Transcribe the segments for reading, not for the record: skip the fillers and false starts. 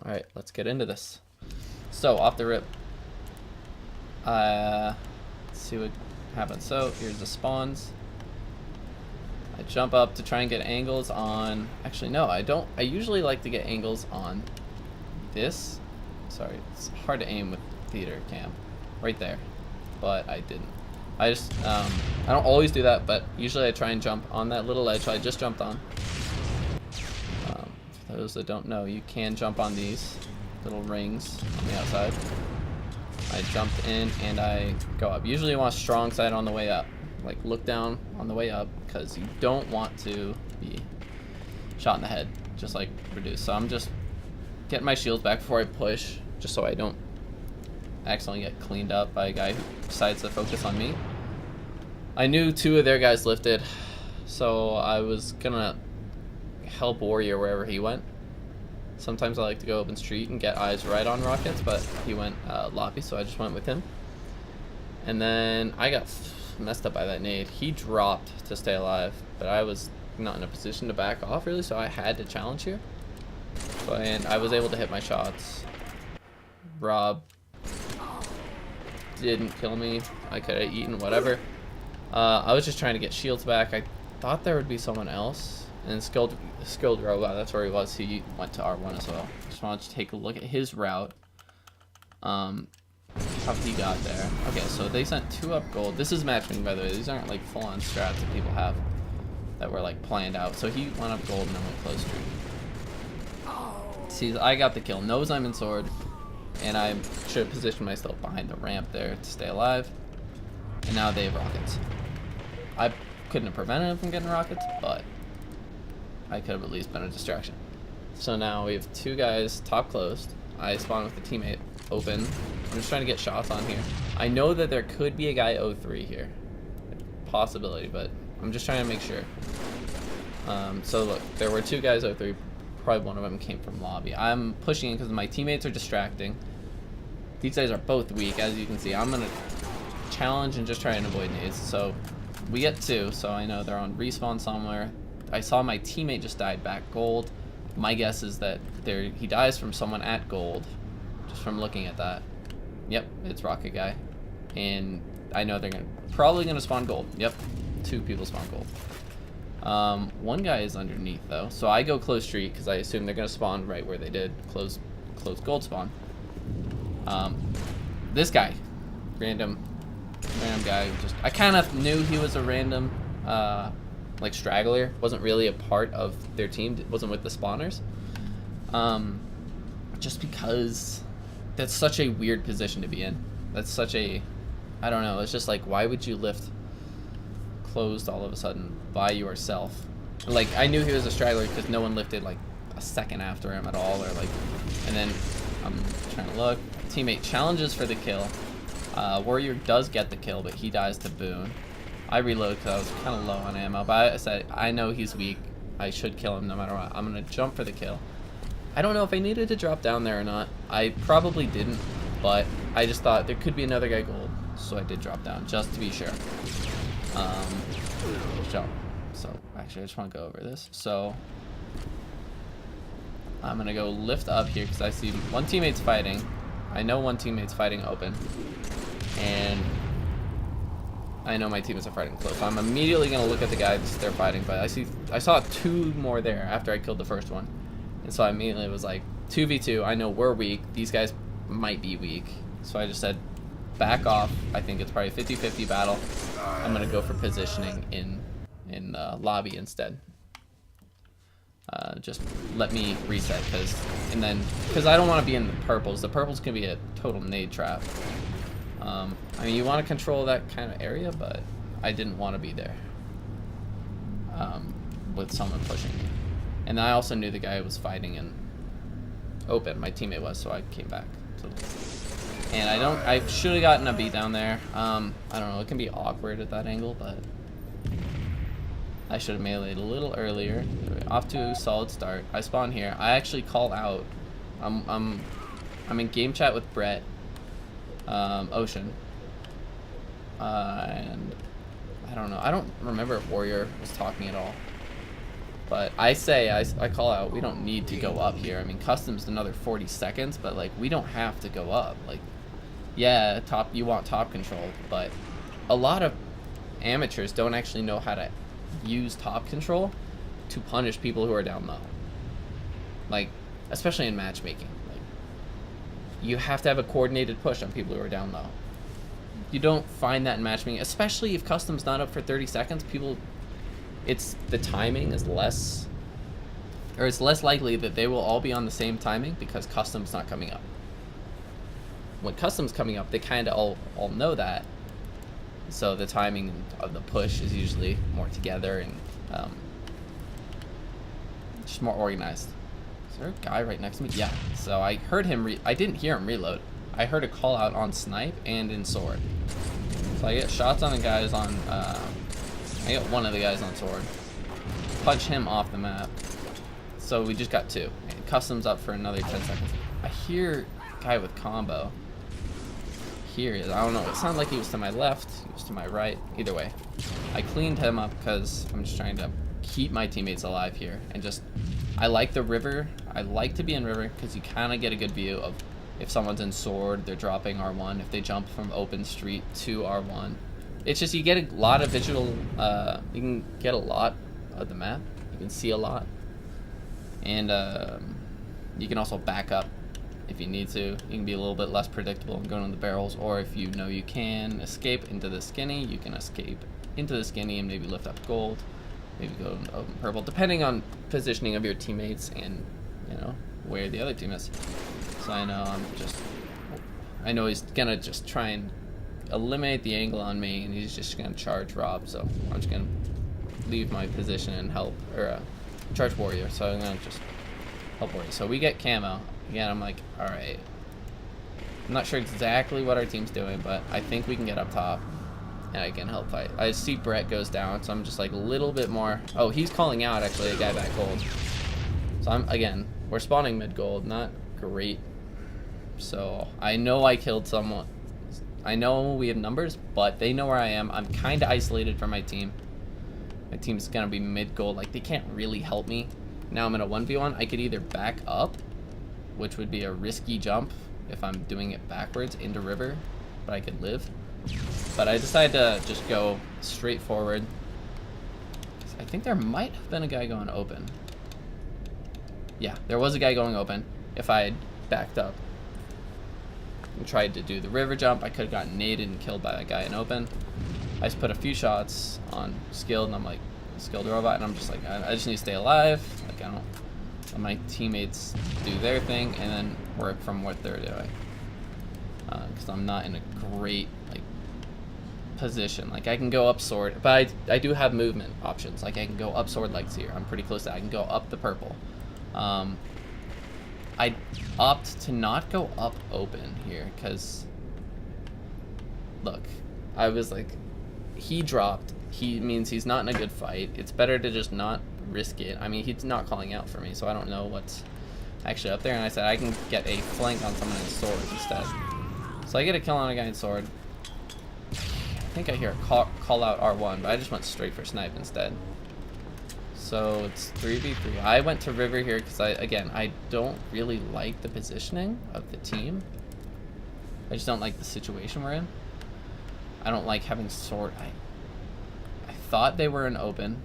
Alright, let's get into this. So, off the rip. Let's see what happens. So, here's the spawns. I jump up to try and get angles on... Actually, no, I don't. I usually like to get angles on this. Sorry, it's hard to aim with theater cam. Right there. But I didn't. I just, I don't always do that, but usually I try and jump on that little ledge I just jumped on. For those that don't know, you can jump on these little rings on the outside. I jumped in and I go up. Usually you want a strong side on the way up. Like, look down on the way up, because you don't want to be shot in the head, just like Reduce. So I'm just getting my shields back before I push, just so I don't accidentally get cleaned up by a guy who decides to focus on me. I knew two of their guys lifted, so I was gonna help Warrior wherever he went. Sometimes I like to go open street and get eyes right on Rockets, but he went lobby, so I just went with him. And then I got messed up by that nade. He dropped to stay alive, but I was not in a position to back off really, so I had to challenge here. And I was able to hit my shots. Rob didn't kill me. I could have eaten whatever. I was just trying to get shields back. I thought there would be someone else. And skilled robot, that's where he was. He went to R1 as well. Just wanted to take a look at his route. How he got there. Okay, so they sent 2 up gold. This is matchmaking, by the way. These aren't like full-on strats that people have that were like planned out. So he went up gold and then went close street. See, I got the kill. Knows I'm in sword. And I should have positioned myself behind the ramp there to stay alive. And now they have rockets. I couldn't have prevented him from getting rockets, but I could have at least been a distraction. So now we have 2 guys top closed. I spawn with a teammate open. I'm just trying to get shots on here. I know that there could be a guy 0-3 here. Possibility, but I'm just trying to make sure. So look, there were 2 guys 0-3. Probably one of them came from lobby. I'm pushing in because my teammates are distracting. These guys are both weak, as you can see. I'm gonna challenge and just try and avoid nades. So we get 2, so I know they're on respawn somewhere. I saw my teammate just died back gold. My guess is that he dies from someone at gold, just from looking at that. Yep, it's Rocket Guy, and I know they're probably gonna spawn gold. Yep, 2 people spawn gold. One guy is underneath though, so I go close street because I assume they're gonna spawn right where they did, close gold spawn. This guy, random guy, just I kind of knew he was a random like straggler, wasn't really a part of their team, wasn't with the spawners. Just because that's such a weird position to be in. That's such a, I don't know, it's just like, why would you lift closed all of a sudden by yourself? Like, I knew he was a straggler because no one lifted like a second after him at all, or like, and then I'm trying to look. Teammate challenges for the kill. Warrior does get the kill, but he dies to Boone. I reload because I was kind of low on ammo, but I said, I know he's weak. I should kill him no matter what. I'm going to jump for the kill. I don't know if I needed to drop down there or not. I probably didn't, but I just thought there could be another guy gold, so I did drop down just to be sure. So actually, I just want to go over this. So I'm going to go lift up here because I see one teammate's fighting. I know one teammate's fighting open, and I know my teammates are fighting close. So I'm immediately gonna look at the guys they're fighting, but I saw 2 more there after I killed the first one, and so I immediately was like 2v2. I know we're weak. These guys might be weak, so I just said back off. I think it's probably a 50-50 battle. I'm gonna go for positioning in lobby instead. Just let me reset because I don't want to be in the purples. The purples can be a total nade trap. I mean, you want to control that kind of area, but I didn't want to be there with someone pushing me. And I also knew the guy was fighting in open. My teammate was, so I came back. And I should have gotten a beat down there. I don't know. It can be awkward at that angle, but I should have meleeed a little earlier. Off to a solid start. I spawn here. I actually call out. I'm in game chat with Brett, Ocean, and I don't know. I don't remember if Warrior was talking at all. But I call out, we don't need to go up here. I mean, custom's another 40 seconds, but like we don't have to go up. Like, yeah, you want top control, but a lot of amateurs don't actually know how to use top control to punish people who are down low. Like, especially in matchmaking. Like, you have to have a coordinated push on people who are down low. You don't find that in matchmaking, especially if custom's not up for 30 seconds. The timing is less, or it's less likely that they will all be on the same timing because custom's not coming up. When custom's coming up, they kind of all know that. So the timing of the push is usually more together and just more organized. Is there a guy right next to me? Yeah. So I heard him. I didn't hear him reload. I heard a call out on snipe and in sword. So I get shots on the guys on. I got one of the guys on sword. Punch him off the map. So we just got 2. And custom's up for another 10 seconds. I hear a guy with combo. Here he is. I don't know. It sounded like he was to my left. He was to my right. Either way. I cleaned him up because I'm just trying to keep my teammates alive here. And just, I like the river. I like to be in river because you kind of get a good view of if someone's in sword, they're dropping R1. If they jump from open street to R1. It's just, you get a lot of visual, you can get a lot of the map. You can see a lot. And you can also back up if you need to. You can be a little bit less predictable and go into the barrels, or if you know you can escape into the skinny, you can escape into the skinny and maybe lift up gold, maybe go into open purple, depending on positioning of your teammates and, you know, where the other team is. So I know he's gonna just try and eliminate the angle on me, and he's just gonna charge Rob, so I'm just gonna leave my position and help, or charge warrior, so I'm gonna just help warrior. So we get camo again. I'm like, all right, I'm not sure exactly what our team's doing, but I think we can get up top and I can help fight. I see Brett goes down, so I'm just like a little bit more. Oh, he's calling out actually a guy back gold, so we're spawning mid gold, not great. So I know I killed someone. I know we have numbers, but they know where I am. I'm kind of isolated from my team. My team's gonna be mid gold. Like, they can't really help me. Now I'm in a 1v1. I could either back up, which would be a risky jump if I'm doing it backwards into river, but I could live. But I decided to just go straight forward. I think there might have been a guy going open. Yeah, there was a guy going open. If I had backed up and tried to do the river jump, I could have gotten naded and killed by that guy in open. I just put a few shots on skilled, and I'm like, skilled robot, and I'm just like, I just need to stay alive. Like, I don't let my teammates do their thing and then work from what they're doing. Because I'm not in a great like position. Like, I can go up sword, but I do have movement options. Like, I can go up sword legs here. I'm pretty close to that. I can go up the purple. I opt to not go up open here because, look, I was like, he dropped. He means he's not in a good fight. It's better to just not risk it. I mean, he's not calling out for me, so I don't know what's actually up there. And I said I can get a flank on someone in sword instead. So I get a kill on a guy in sword. I think I hear a call out R1, but I just went straight for snipe instead. So it's 3v3. I went to river here because I don't really like the positioning of the team. I just don't like the situation we're in. I don't like having sword. I thought they were in open.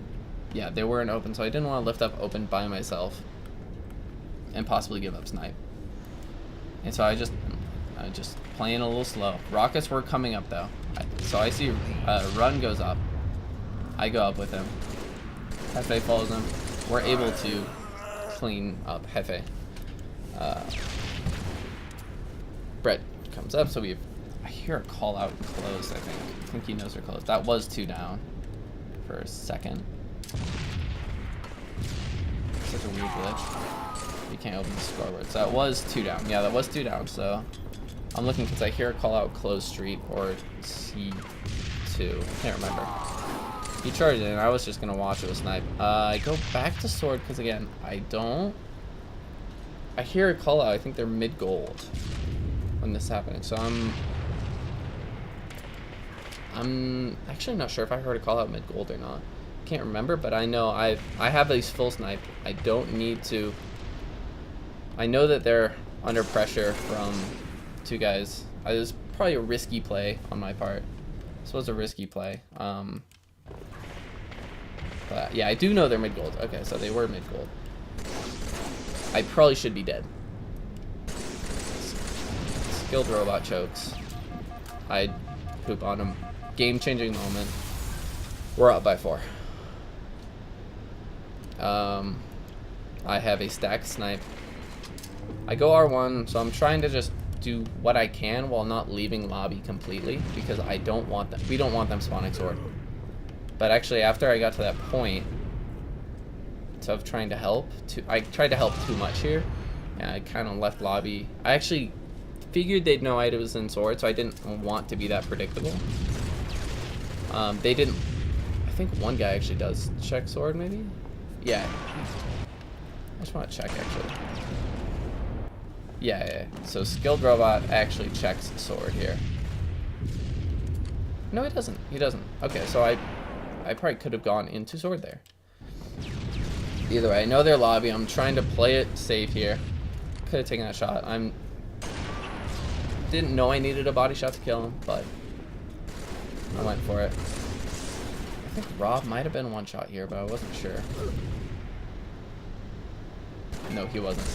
Yeah, they were in open, so I didn't want to lift up open by myself and possibly give up snipe. And so I just playing a little slow. Rockets were coming up though. So I see Run goes up. I go up with him. Hefe follows him. We're able to clean up Hefe. Brett comes up, so I hear a call out close, I think he knows we're close. That was 2 down for a second. Such a weird glitch. You can't open the scoreboard. So that was 2 down. Yeah, that was 2 down, so I'm looking because I hear a call out close street or C2. I can't remember. He charged in, and I was just gonna watch it with snipe. I go back to sword because again, I hear a call out. I think they're mid gold when this is happening. So I'm actually not sure if I heard a call out mid gold or not. can't remember, but I know I have these full snipe. I don't need to. I know that they're under pressure from two guys. It was probably a risky play on my part. This was a risky play. But yeah, I do know they're mid gold. Okay, so they were mid gold. I probably should be dead. Skilled robot chokes. I poop on him. Game-changing moment. We're up by 4. I have a stacked snipe. I go R1, so I'm trying to just do what I can while not leaving lobby completely, because I don't want them. We don't want them spawning sword. But actually, after I got to that point of trying to help, I tried to help too much here. And I kind of left lobby. I actually figured they'd know I was in sword, so I didn't want to be that predictable. They didn't. I think one guy actually does check sword, maybe? Yeah. I just want to check, actually. Yeah. So skilled robot actually checks sword here. No, he doesn't. He doesn't. Okay, so I probably could have gone into sword there. Either way, I know their lobby. I'm trying to play it safe here. Could have taken that shot. Didn't know I needed a body shot to kill him, but I went for it. I think Rob might have been one shot here, but I wasn't sure. No, he wasn't.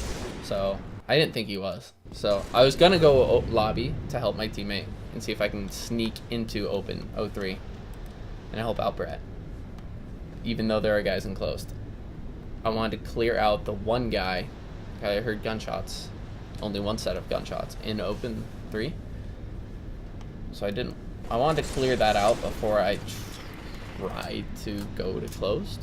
So I didn't think he was. So I was gonna go lobby to help my teammate and see if I can sneak into open 03 and help out Brett, even though there are guys enclosed. I wanted to clear out the one guy. I heard gunshots, only one set of gunshots in open 3. So I wanted to clear that out before I tried to go to closed.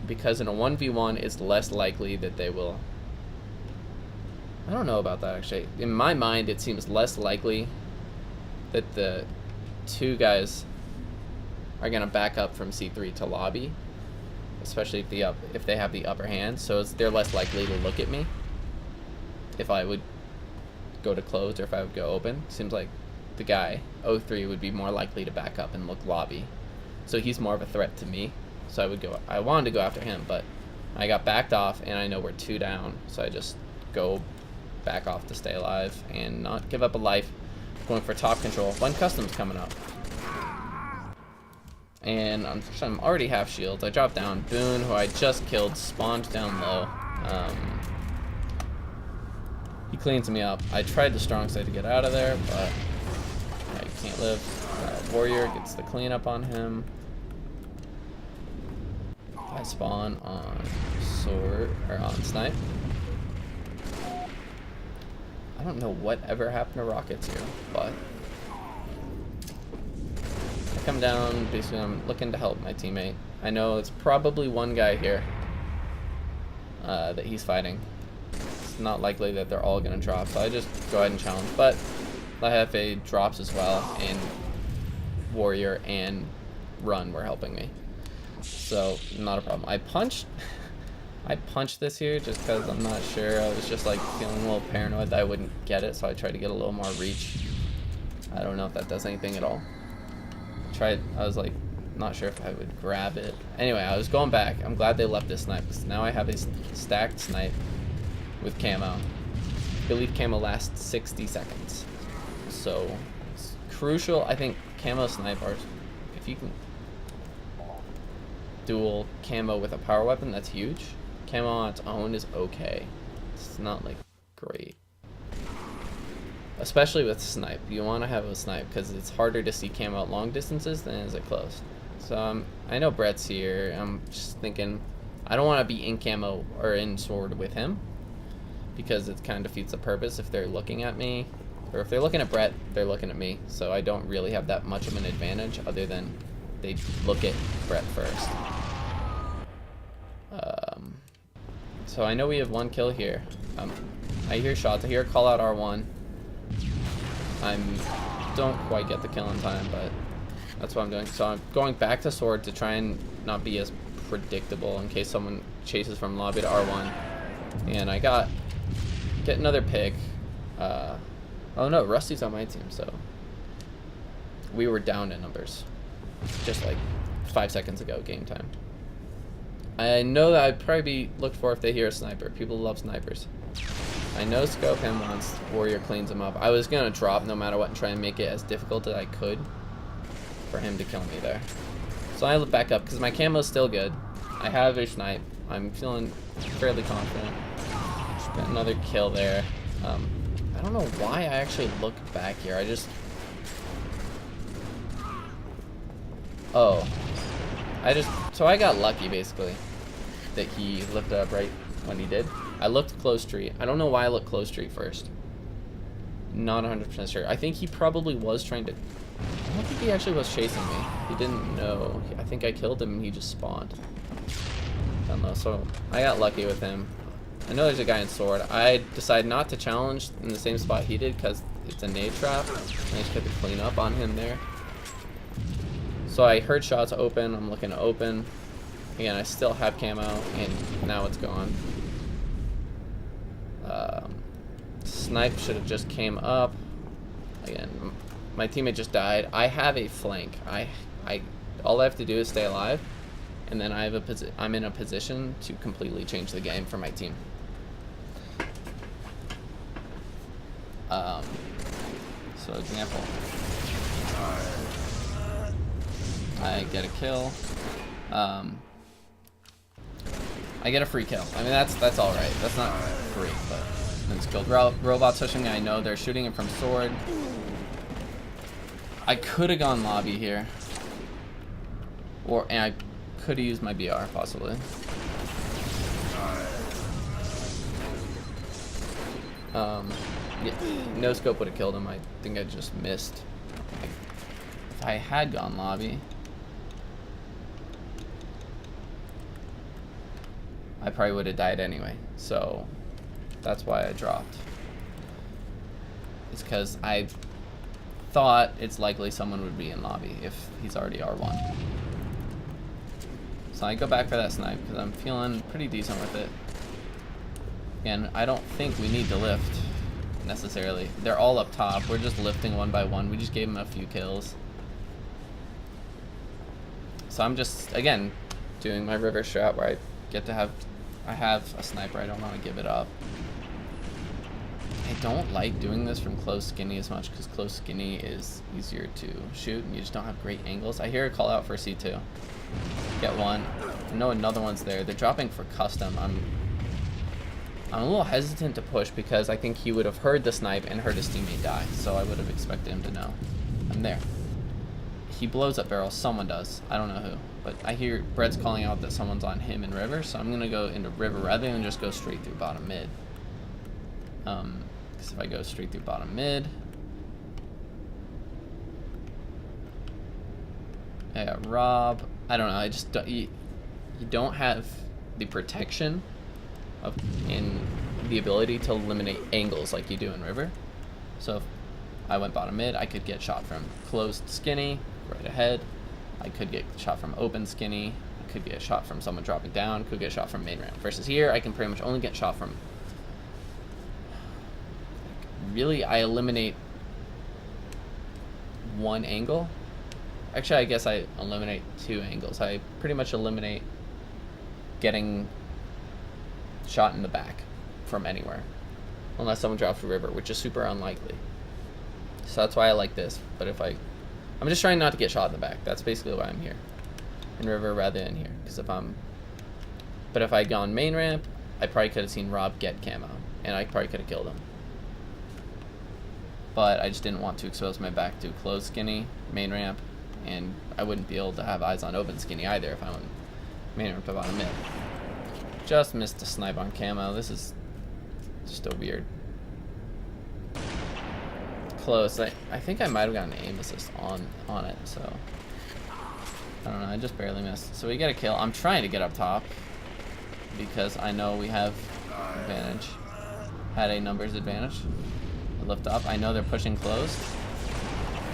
Because in a 1v1, it's less likely that they will. I don't know about that, actually. In my mind, it seems less likely that the two guys are gonna back up from C3 to lobby, especially if they have the upper hand. So they're less likely to look at me if I would go to close or if I would go open. Seems like the guy 03 would be more likely to back up and look lobby, so he's more of a threat to me. So I wanted to go after him, but I got backed off, and I know we're 2 down, so I just go back off to stay alive and not give up a life. Going for top control. One custom's coming up, and I'm already half shields. I drop down. Boone, who I just killed, spawned down low. He cleans me up. I tried the strong side to get out of there, but I can't live. Warrior gets the cleanup on him. I spawn on sword or on snipe. I don't know whatever happened to rockets here, but I come down. Basically, I'm looking to help my teammate. I know it's probably one guy here that he's fighting. It's not likely that they're all gonna drop, so I just go ahead and challenge. But LaHefe drops as well, and Warrior and Run were helping me. So not a problem. I punched this here just because I'm not sure. I was just like feeling a little paranoid that I wouldn't get it, so I tried to get a little more reach. I don't know if that does anything at all. I was like not sure if I would grab it. Anyway, I was going back. I'm glad they left this snipe, because now I have a stacked snipe with camo. I believe camo lasts 60 seconds. So it's crucial. I think camo snipers, if you can dual camo with a power weapon, that's huge. Camo on its own is okay. It's not like great. Especially with snipe. You want to have a snipe because it's harder to see camo at long distances than it is at close. So I know Brett's here. I'm just thinking I don't want to be in camo or in sword with him, because it kind of defeats the purpose if they're looking at me. Or if they're looking at Brett, they're looking at me. So I don't really have that much of an advantage other than they look at Brett first. So I know we have 1 kill here. I hear shots. I hear call out R1. Don't quite get the kill in time, but that's what I'm doing. So I'm going back to sword to try and not be as predictable in case someone chases from lobby to R1. And I get another pick. Oh no, Rusty's on my team, so we were down in numbers. just like 5 seconds ago, game time. I know that I'd probably be looked for if they hear a sniper. People love snipers. I know scope him once Warrior cleans him up. I was gonna drop no matter what and try and make it as difficult as I could for him to kill me there. So I look back up because my camo's still good. I have a snipe. I'm feeling fairly confident. Got another kill there. I don't know why I actually look back here. I just... Oh. So I got lucky, basically, that he lifted up right when he did. I looked close tree. I don't know why I looked close tree first. Not 100% sure. I think he probably was trying to... I don't think he actually was chasing me. He didn't know. I think I killed him and he just spawned. I don't know. So I got lucky with him. I know there's a guy in sword. I decided not to challenge in the same spot he did because it's a nade trap. And I just had to clean up on him there. So I heard shots open. I'm looking to open. Again, I still have camo, and now it's gone. Snipe should have just came up. Again, my teammate just died. I have a flank. All I have to do is stay alive, and then I'm in a position to completely change the game for my team. So example, I get a kill. I get a free kill. I mean, that's all right. That's not free, but it's killed. Robots pushing me. I know they're shooting it from sword. I could have gone lobby here, and I could have used my BR possibly. Yeah, no scope would have killed him. I think I just missed. If I had gone lobby, I probably would have died anyway. So that's why I dropped. It's because I thought it's likely someone would be in lobby if he's already R1. So I go back for that snipe because I'm feeling pretty decent with it. And I don't think we need to lift necessarily. They're all up top. We're just lifting one by one. We just gave them a few kills. So I'm just, again, doing my river strat where I have a sniper. I don't want to give it up. I don't like doing this from close skinny as much because close skinny is easier to shoot and you just don't have great angles. I hear a call out for C2. Get one. I know another one's there. They're dropping for custom. I'm a little hesitant to push because I think he would have heard the snipe and heard his teammate die. So I would have expected him to know. I'm there. He blows up barrels. Someone does. I don't know who. But I hear Brett's calling out that someone's on him in river. So I'm going to go into river rather than just go straight through bottom mid. Because if I go straight through bottom mid... I got Rob. I don't know. I just don't, you don't have the protection in the ability to eliminate angles like you do in river. So if I went bottom mid, I could get shot from closed skinny right ahead. I could get shot from open skinny. I could get shot from someone dropping down. Could get shot from main ramp. Versus here, I can pretty much only get shot from. Really, I eliminate one angle. Actually, I guess I eliminate two angles. I pretty much eliminate getting shot in the back from anywhere. Unless someone drops a river, which is super unlikely. So that's why I like this. But if I'm just trying not to get shot in the back. That's basically why I'm here. In river rather than here. Because but if I'd gone main ramp, I probably could have seen Rob get camo. And I probably could have killed him. But I just didn't want to expose my back to closed skinny, main ramp. And I wouldn't be able to have eyes on open skinny either if I went main ramp to bottom mid. Just missed a snipe on camo. This is just a weird. Close. I think I might have gotten an aim assist on it, so I don't know. I just barely missed. So we get a kill. I'm trying to get up top because I know we have advantage. Had a numbers advantage. I lift up. I know they're pushing close.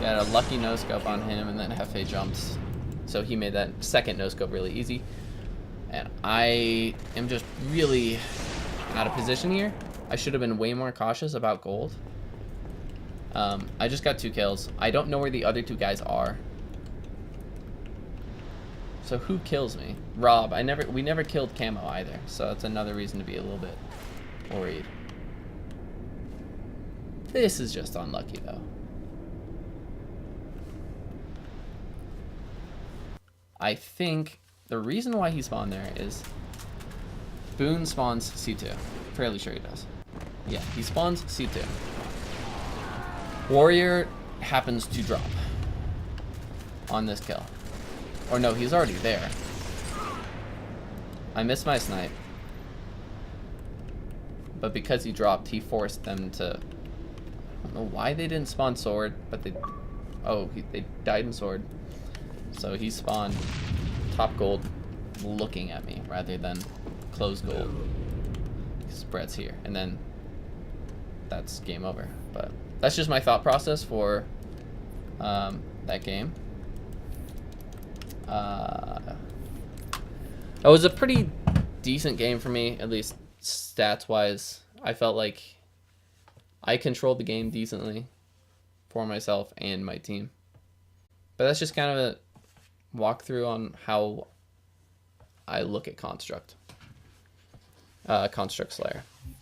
Got a lucky no scope on him, and then Hefe jumps. So he made that second no scope really easy. And I am just really out of position here. I should have been way more cautious about gold. I just got 2 kills. I don't know where the other 2 guys are. So who kills me? Rob. We never killed Camo either, so that's another reason to be a little bit worried. This is just unlucky though. I think the reason why he spawned there is Boone spawns C2. Fairly sure he does. Yeah, he spawns C2. Warrior happens to drop on this kill. Or no, he's already there. I missed my snipe. But because he dropped, he forced them to... I don't know why they didn't spawn sword, but they... Oh, they died in sword. So he spawned top gold looking at me rather than closed gold. Because Brett's here. And then that's game over. But that's just my thought process for that game. It was a pretty decent game for me, at least stats-wise. I felt like I controlled the game decently for myself and my team. But that's just kind of a walkthrough on how I look at Construct. Construct Slayer.